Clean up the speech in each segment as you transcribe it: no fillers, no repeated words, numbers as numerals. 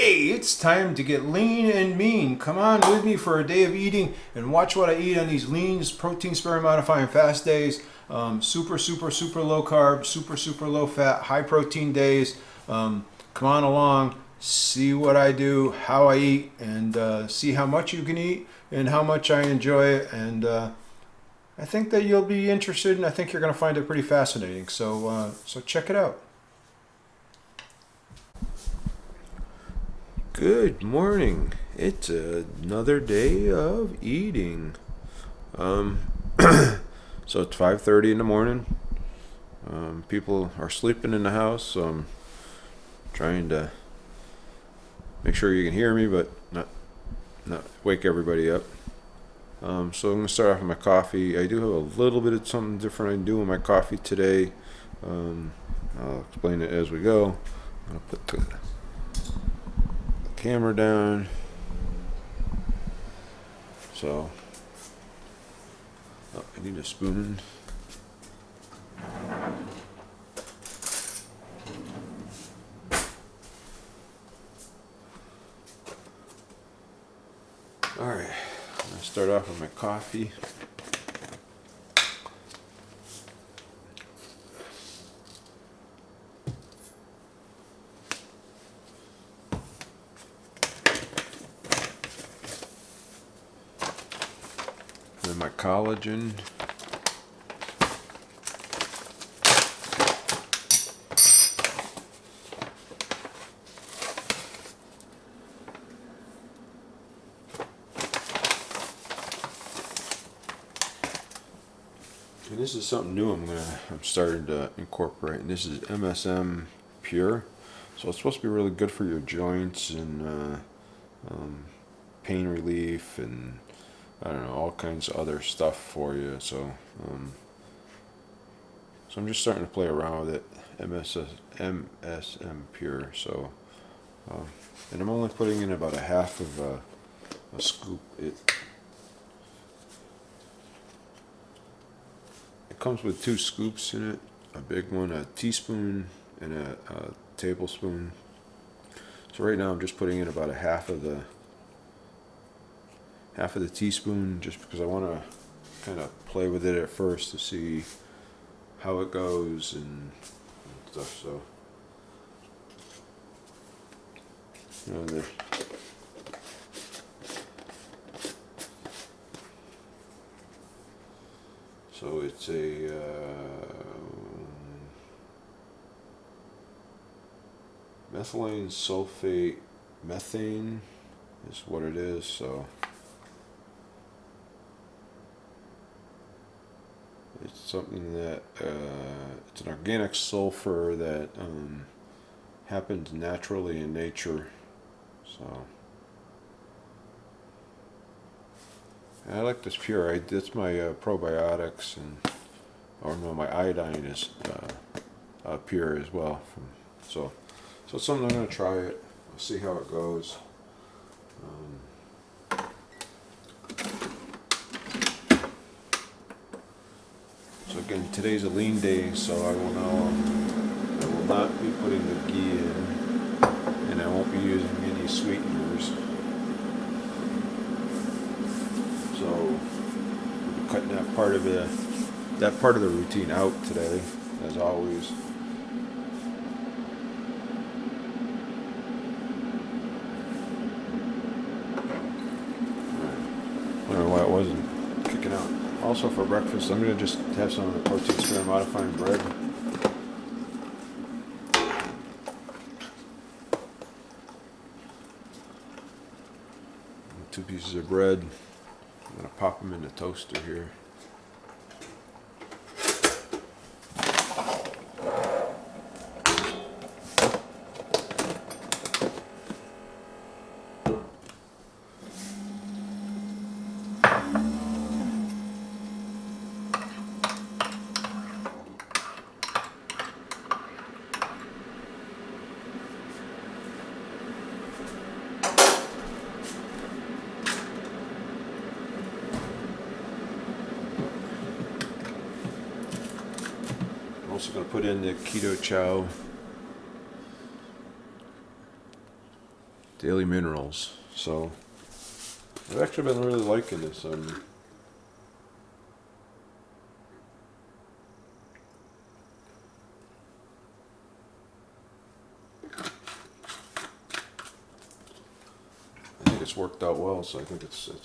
Hey, it's time to get lean and mean. Come on with me for a day of eating and watch what I eat on these lean, protein sparing, modifying fast days. Super low carb, super low fat, high protein days. Come on along, see what I do, how I eat, and see how much you can eat and how much I enjoy it. And I think that you'll be interested, and I think you're going to find it pretty fascinating. So check it out. Good morning. It's another day of eating. So it's 5:30 in the morning. People are sleeping in the house, so I'm trying to make sure you can hear me, but not wake everybody up. So I'm going to start off with my coffee. I do have a little bit of something different I do with my coffee today. I'll explain it as we go. I'll put the camera down. So I need a spoon. All right, I'm gonna start off with my coffee. Then my collagen. And this is something new I'm starting to incorporate. And this is MSM Pure. So it's supposed to be really good for your joints and pain relief and I don't know, all kinds of other stuff for you. So I'm just starting to play around with it. MSM Pure. So and I'm only putting in about a half of a scoop. It comes with 2 scoops in it, a big one, a teaspoon, and a tablespoon. So right now I'm just putting in about a half of the teaspoon, just because I want to kind of play with it at first to see how it goes and stuff. So so it's a methylene sulfate methane is what it is. So it's something that it's an organic sulfur that happens naturally in nature. So I like this Pure. That's my probiotics, my iodine is Pure as well. So it's something I'm going to try it. We'll see how it goes. So again, today's a lean day, so I will not be putting the ghee in, and I won't be using any sweeteners. So we'll be cutting that part of the routine out today, as always. I don't know why it wasn't kicking out. Also for breakfast, I'm going to just have some of the protein sparing modifying bread. 2 pieces of bread. I'm going to pop them in the toaster here. Also going to put in the keto chow. Daily Minerals. So I've actually been really liking this. I think it's worked out well, so I think it's all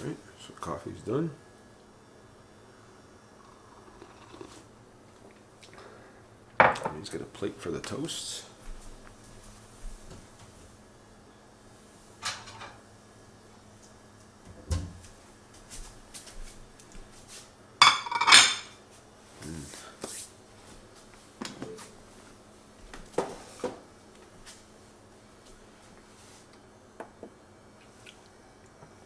right. So coffee's done. He's got a plate for the toast.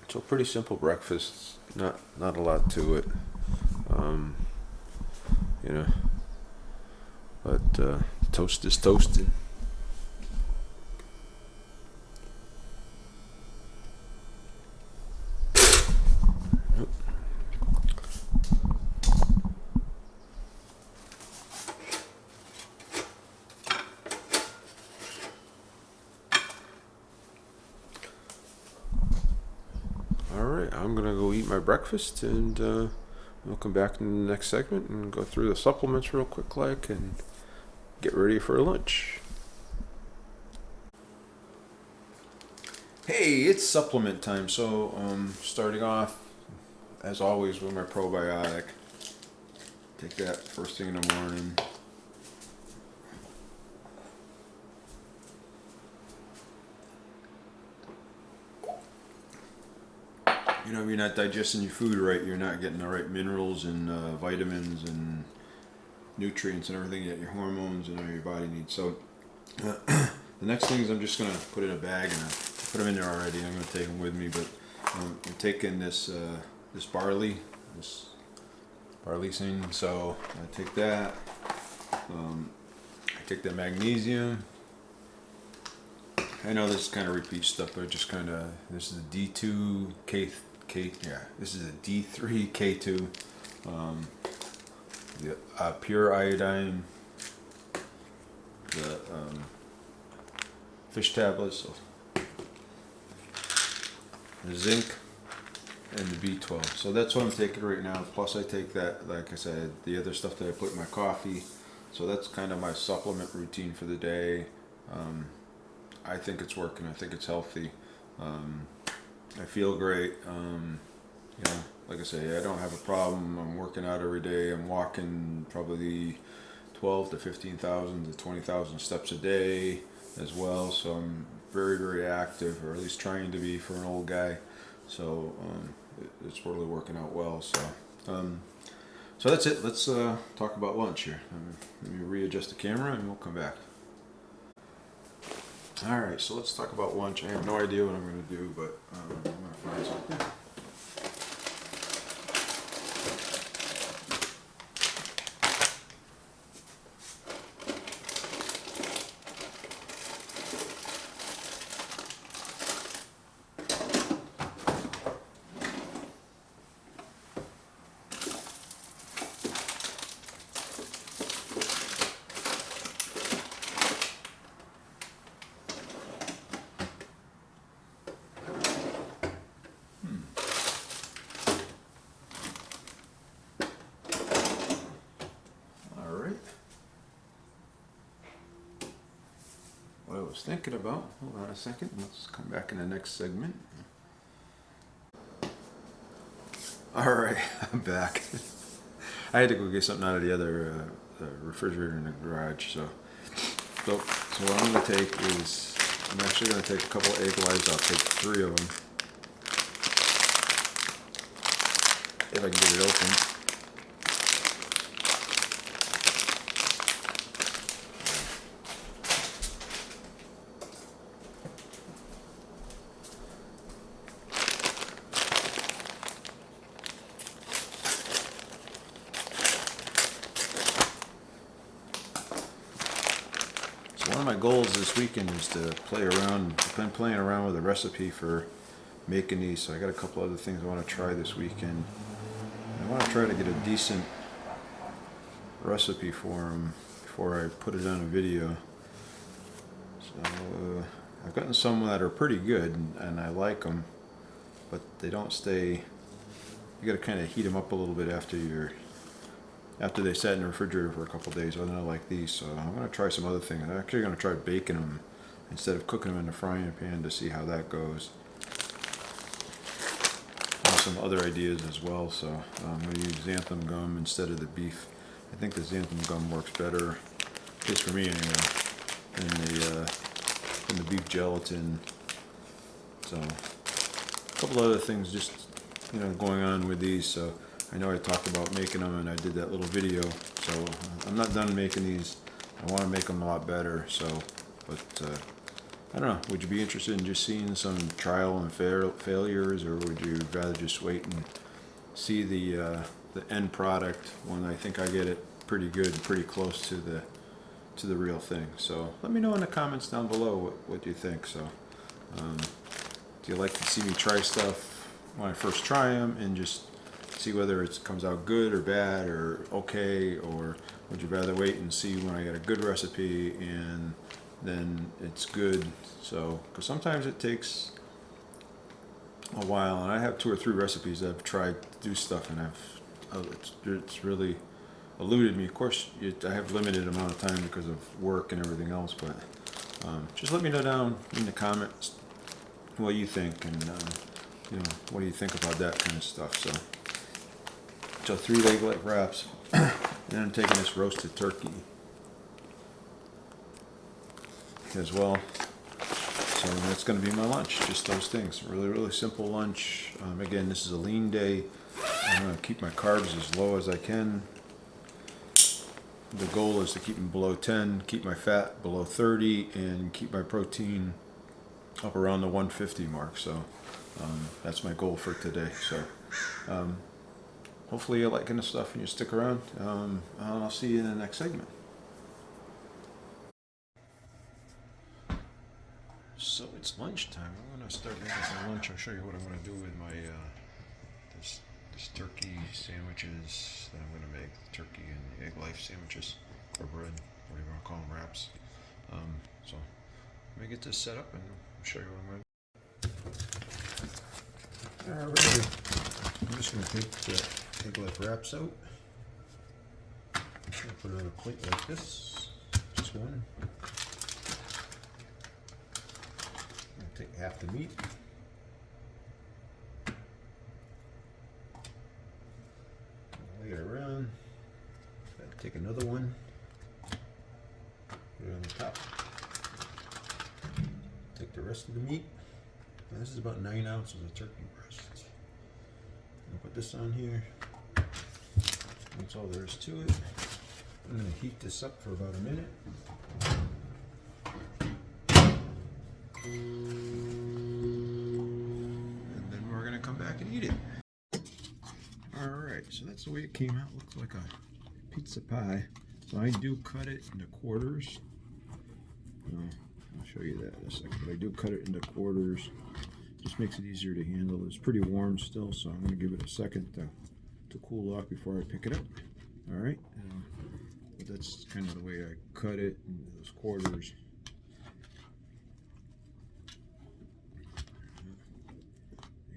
So pretty simple breakfast. Not a lot to it. You know. But toast is toasted. Alright, I'm gonna go eat my breakfast, and we'll come back in the next segment and go through the supplements real quick and get ready for lunch. Hey, it's supplement time. So starting off as always with my probiotic. Take that first thing in the morning. You know, if you're not digesting your food right, you're not getting the right minerals and vitamins and nutrients and everything that your hormones and your body needs. So the next thing is I'm just going to put in a bag, and I put them in there already. I'm going to take them with me, but I'm taking this barley thing. So I take that. I take the magnesium. I know this kind of repeats stuff, but just kind of, this is a D2 this is a D3 K2, the pure iodine, the fish tablets, the zinc, and the B12. So that's what I'm taking right now. Plus I take that, like I said, the other stuff that I put in my coffee. So that's kind of my supplement routine for the day. I think it's working. I think it's healthy. I feel great. You know, like I say, I don't have a problem. I'm working out every day. I'm walking probably 12 to 15,000 to 20,000 steps a day as well. So I'm very, very active, or at least trying to be for an old guy. So it's really working out well. So so that's it. Let's talk about lunch here. Let me readjust the camera and we'll come back. Alright, so let's talk about lunch. I have no idea what I'm going to do, but I'm going to find something. What I was thinking about, hold on a second, let's come back in the next segment. Alright, I'm back. I had to go get something out of the other refrigerator in the garage, so what I'm going to take is, I'm actually going to take a couple of egg whites. I'll take 3 of them, if I can get it open. One of my goals this weekend is to play around. I've been playing around with a recipe for making these, so I got a couple other things I want to try this weekend. I want to try to get a decent recipe for them before I put it on a video. So I've gotten some that are pretty good, and I like them, but they don't stay. You got to kind of heat them up a little bit after they sat in the refrigerator for a couple days. Other than I like these, so I'm going to try some other things. I'm actually going to try baking them instead of cooking them in the frying pan to see how that goes. And some other ideas as well. So I'm going to use xanthan gum instead of the beef. I think the xanthan gum works better, at least for me anyway, than the beef gelatin. So a couple other things just going on with these. So I know I talked about making them, and I did that little video. So I'm not done making these. I want to make them a lot better. So, but I don't know. Would you be interested in just seeing some trial and failures, or would you rather just wait and see the end product when I think I get it pretty good, pretty close to the real thing? So let me know in the comments down below what you think. So do you like to see me try stuff when I first try them and just see whether it comes out good or bad or okay, or would you rather wait and see when I get a good recipe and then it's good? So, because sometimes it takes a while, and I have 2 or 3 recipes that I've tried to do stuff, and it's really eluded me. Of course, I have limited amount of time because of work and everything else, but just let me know down in the comments what you think, and what do you think about that kind of stuff. So 3 leg wraps, and then I'm taking this roasted turkey as well. So that's going to be my lunch, just those things. Really, really simple lunch. Again, this is a lean day. I'm going to keep my carbs as low as I can. The goal is to keep them below 10, keep my fat below 30, and keep my protein up around the 150 mark. So that's my goal for today. So hopefully you're liking the stuff and you stick around. And I'll see you in the next segment. So it's lunchtime. I'm going to start making some lunch. I'll show you what I'm going to do with my this turkey sandwiches that I'm going to make. The turkey and the egg life sandwiches, or bread, whatever you want to call them, wraps. So let me get this set up and I'll show you what I'm going to do. Alright, I'm just going to take the egg life wraps out. I'm going to put it on a plate like this. Just one. Take half the meat. Lay it around. Take another one. Put it on the top. Take the rest of the meat. Now this is about 9 ounces of turkey breast. I'll put this on here. That's all there is to it. I'm going to heat this up for about a minute. Come back and eat it. Alright, so that's the way it came out. Looks like a pizza pie. So I do cut it into quarters. I'll show you that in a second. But I do cut it into quarters. Just makes it easier to handle. It's pretty warm still, so I'm going to give it a second to cool off before I pick it up. Alright, but that's kind of the way I cut it into those quarters.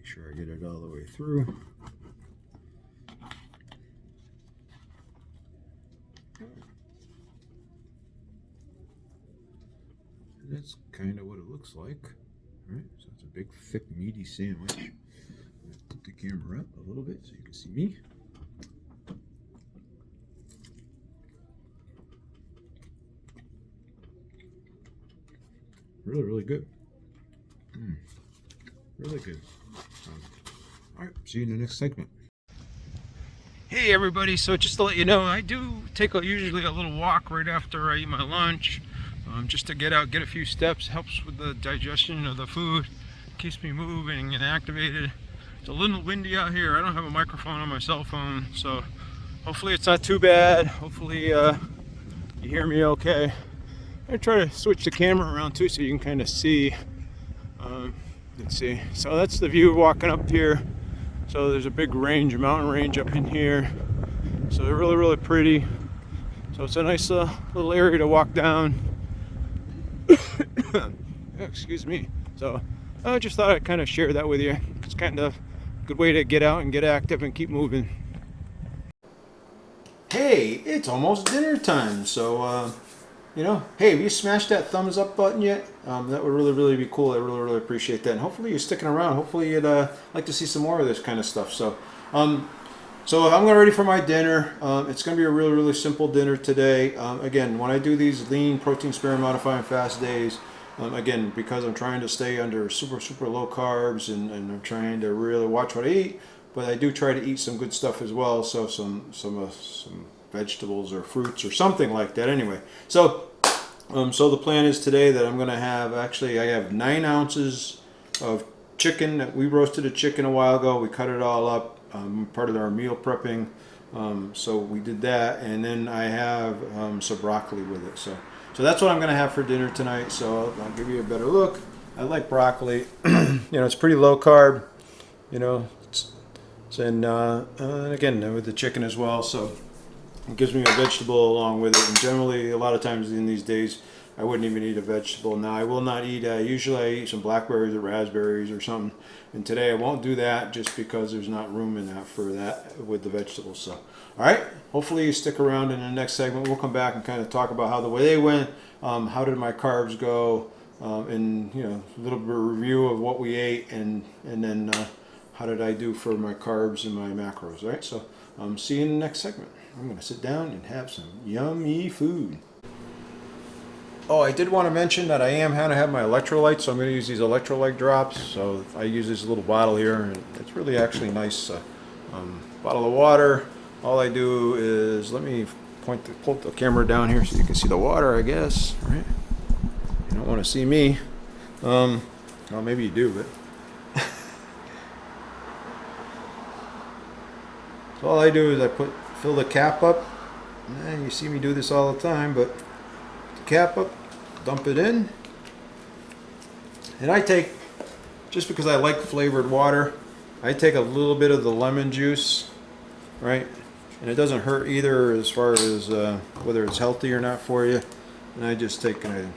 Sure I get it all the way through. And that's kind of what it looks like. All right, so it's a big, thick, meaty sandwich. I'm going to put the camera up a little bit so you can see me. Really, really good. Really good. Alright, see you in the next segment. Hey everybody, so just to let you know, I do take usually a little walk right after I eat my lunch, just to get out, get a few steps. Helps with the digestion of the food, keeps me moving and activated. It's a little windy out here. I don't have a microphone on my cell phone, so hopefully it's not too bad. Hopefully you hear me okay. I try to switch the camera around too so you can kind of see. Let's see. So that's the view walking up here. So there's a big range, a mountain range up in here. So they're really, really pretty. So it's a nice little area to walk down. Excuse me. So I just thought I'd kind of share that with you. It's kind of a good way to get out and get active and keep moving. Hey, it's almost dinner time, so hey, have you smashed that thumbs up button yet? That would really, really be cool. I really, really appreciate that, and hopefully you're sticking around. Hopefully you'd like to see some more of this kind of stuff. So I'm getting ready for my dinner. It's going to be a really, really simple dinner today. Again, when I do these lean, protein-sparing, modifying fast days, again, because I'm trying to stay under super, super low carbs and I'm trying to really watch what I eat, but I do try to eat some good stuff as well. So some vegetables or fruits or something like that. Anyway, so the plan is today that I'm going to have, actually, I have 9 ounces of chicken. We roasted a chicken a while ago. We cut it all up, part of our meal prepping. So we did that, and then I have some broccoli with it. So that's what I'm going to have for dinner tonight. So I'll give you a better look. I like broccoli. It's pretty low carb. And again, with the chicken as well. So it gives me a vegetable along with it. And generally, a lot of times in these days, I wouldn't even eat a vegetable. Now, I will not eat, usually I eat some blackberries or raspberries or something. And today I won't do that just because there's not room in that for that with the vegetables. So, all right, hopefully you stick around. In the next segment, we'll come back and kind of talk about how the way they went, how did my carbs go, and a little bit of review of what we ate, and then how did I do for my carbs and my macros. All right, so see you in the next segment. I'm going to sit down and have some yummy food. Oh, I did want to mention that I am going to have my electrolytes, so I'm going to use these electrolyte drops. So I use this little bottle here, and it's really actually nice. Bottle of water. All I do is, let me pull the camera down here so you can see the water, I guess. All right. You don't want to see me. Well, maybe you do, but. So all I do is fill the cap up. You see me do this all the time, but the cap up, dump it in. And I take, just because I like flavored water, I take a little bit of the lemon juice, right? And it doesn't hurt either as far as whether it's healthy or not for you. And I just take and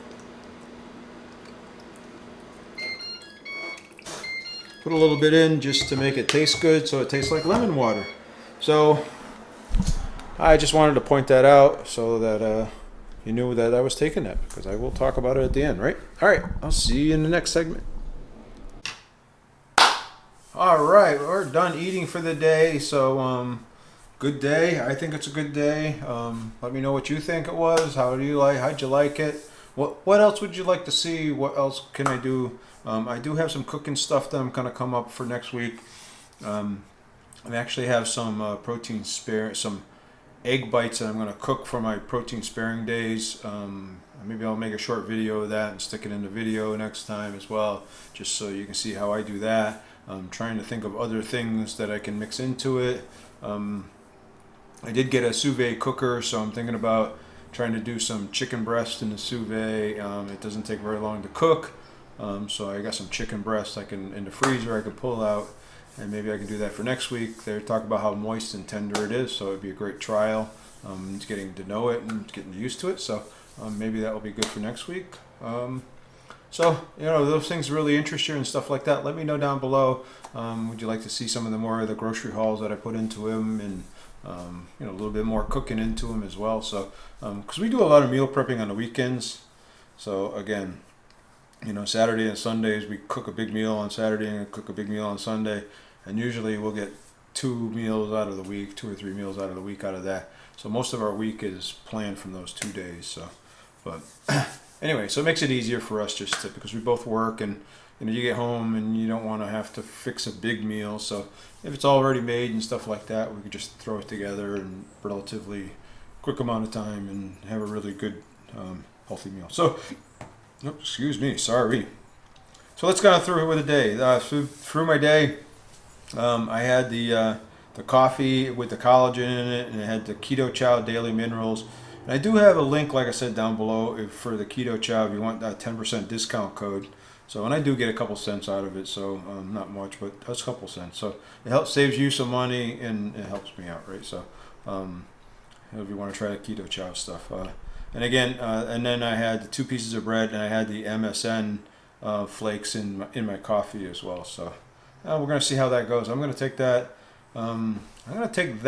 put a little bit in just to make it taste good, so it tastes like lemon water. So I just wanted to point that out so that you knew that I was taking that, because I will talk about it at the end, right? All right, I'll see you in the next segment. All right, we're done eating for the day. So good day. I think it's a good day. Let me know what you think it was. How'd you like it? What else would you like to see? What else can I do? I do have some cooking stuff that I'm going to come up for next week. I actually have some some egg bites that I'm going to cook for my protein sparing days. Maybe I'll make a short video of that and stick it in the video next time as well, just so you can see how I do that. I'm trying to think of other things that I can mix into it. I did get a sous vide cooker, so I'm thinking about trying to do some chicken breast in the sous vide. It doesn't take very long to cook, so I got some chicken breast in the freezer I could pull out. And maybe I can do that for next week. They're talking about how moist and tender it is, so it'd be a great trial. Just getting to know it and getting used to it. So maybe that will be good for next week. So those things really interest you and stuff like that. Let me know down below. Would you like to see some of the more of the grocery hauls that I put into them, and a little bit more cooking into them as well. So because we do a lot of meal prepping on the weekends. So again, Saturday and Sundays, we cook a big meal on Saturday and cook a big meal on Sunday. And usually we'll get 2 meals out of the week, 2 or 3 meals out of the week out of that. So most of our week is planned from those 2 days. So, but anyway, so it makes it easier for us because we both work, and you get home and you don't want to have to fix a big meal. So if it's already made and stuff like that, we could just throw it together in relatively quick amount of time and have a really good, healthy meal. So, excuse me, sorry. So let's go through with the day. Through my day, I had the coffee with the collagen in it, and it had the Keto Chow Daily Minerals. And I do have a link, like I said, down below for the Keto Chow if you want that 10% discount code. So, and I do get a couple cents out of it, so not much, but that's a couple cents. So it helps, saves you some money, and it helps me out, right? So if you want to try the Keto Chow stuff. And again, and then I had the 2 pieces of bread, and I had the MSN flakes in my coffee as well. So we're going to see how that goes. I'm going to take that. I'm going to take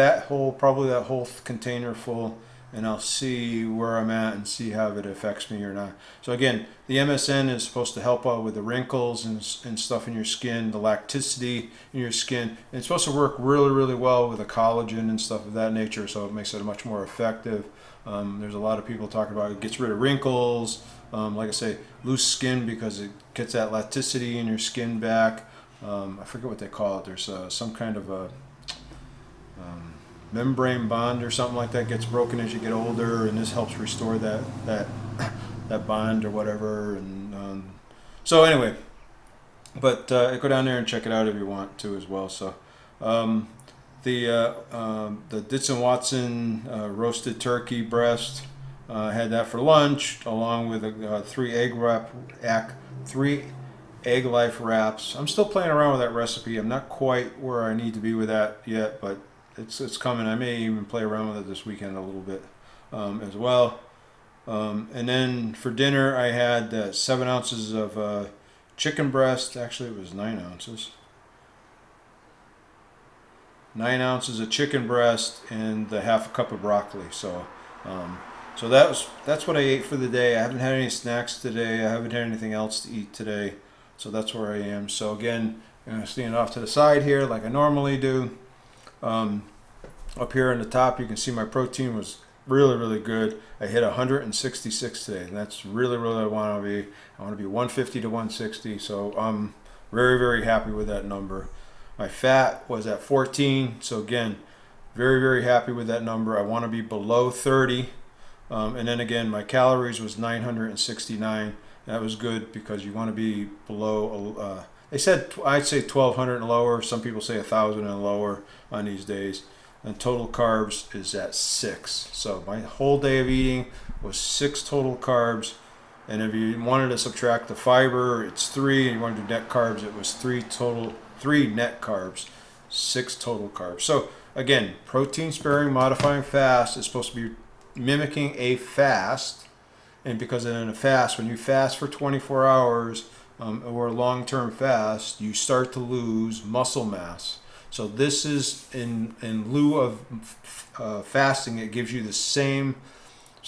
probably that whole container full, and I'll see where I'm at and see how it affects me or not. So again, the MSN is supposed to help out with the wrinkles and stuff in your skin, the elasticity in your skin. And it's supposed to work really, really well with the collagen and stuff of that nature, so it makes it much more effective. There's a lot of people talking about it gets rid of wrinkles, like I say, loose skin because it gets that elasticity in your skin back. I forget what they call it. There's some kind of a membrane bond or something like that gets broken as you get older, and this helps restore that bond or whatever. And so anyway, but go down there and check it out if you want to as well. So the Ditz and Watson roasted turkey breast, I had that for lunch along with a 3 egg life wraps. I'm still playing around with that recipe. I'm not quite where I need to be with that yet, but it's coming. I may even play around with it this weekend a little bit as well. And then for dinner, I had 7 ounces of chicken breast. Actually, it was 9 ounces. 9 ounces of chicken breast and the half a cup of broccoli. So, so that's what I ate for the day. I haven't had any snacks today. I haven't had anything else to eat today. So that's where I am. So again, I'm going to stand off to the side here like I normally do. Up here on the top, you can see my protein was really, really good. I hit 166 today, and that's really, really what I want to be. I want to be 150 to 160, so I'm very, very happy with that number. My fat was at 14, so again, very, very happy with that number. I want to be below 30, and then again, my calories was 969. That was good because you want to be below. They said I'd say 1,200 and lower. Some people say 1,000 and lower on these days. And total carbs is at 6. So my whole day of eating was 6 total carbs. And if you wanted to subtract the fiber, it's 3. And you wanted to do net carbs, it was 3 net carbs, 6 total carbs. So again, protein sparing modifying fast is supposed to be mimicking a fast. And because in a fast, when you fast for 24 hours or a long-term fast, you start to lose muscle mass. So this is in lieu of fasting. It gives you the same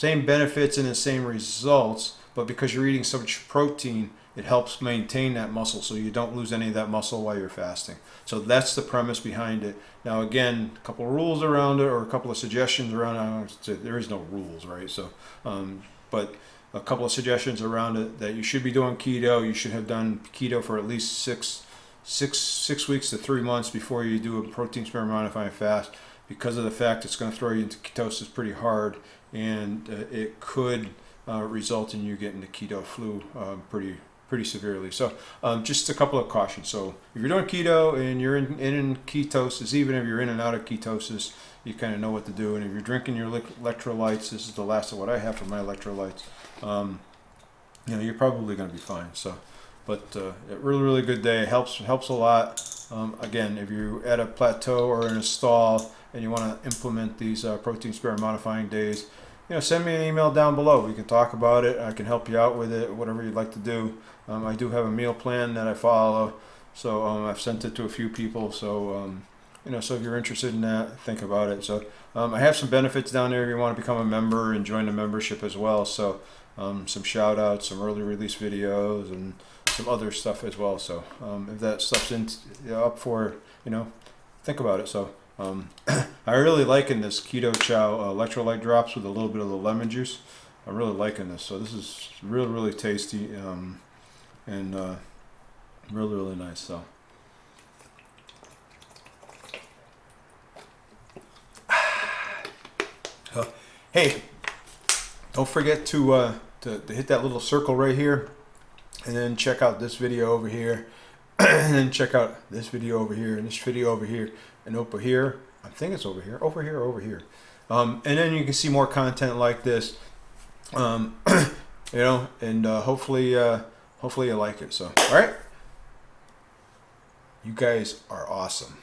benefits and the same results, but because you're eating so much protein, it helps maintain that muscle so you don't lose any of that muscle while you're fasting. So that's the premise behind it. Now again, a couple of rules around it, or a couple of suggestions around it. There is no rules, right? So, but a couple of suggestions around it that you should be doing keto. You should have done keto for at least six weeks to 3 months before you do a protein sparing modifying fast, because of the fact it's going to throw you into ketosis pretty hard, and it could result in you getting the keto flu pretty severely. So just a couple of cautions. So if you're doing keto and you're in ketosis, even if you're in and out of ketosis, you kind of know what to do. And if you're drinking your electrolytes, this is the last of what I have for my electrolytes, you're probably going to be fine. So. But a really, really good day. It helps a lot. Again, if you're at a plateau or in a stall and you want to implement these protein sparing modifying days, send me an email down below. We can talk about it. I can help you out with it, whatever you'd like to do. I do have a meal plan that I follow, so I've sent it to a few people. So so if you're interested in that, think about it. So I have some benefits down there if you want to become a member and join the membership as well. So some shout outs, some early release videos, and some other stuff as well. So if that stuff's up for, think about it. So I really liking this Keto Chow electrolyte drops with a little bit of the lemon juice. I'm really liking this. So this is really, really tasty and really, really nice. So hey, don't forget to hit that little circle right here, and then check out this video over here, and then check out this video over here, and this video over here, and over here. I think it's over here, over here, over here. And then you can see more content like this. You know, and hopefully you like it. So, all right, you guys are awesome.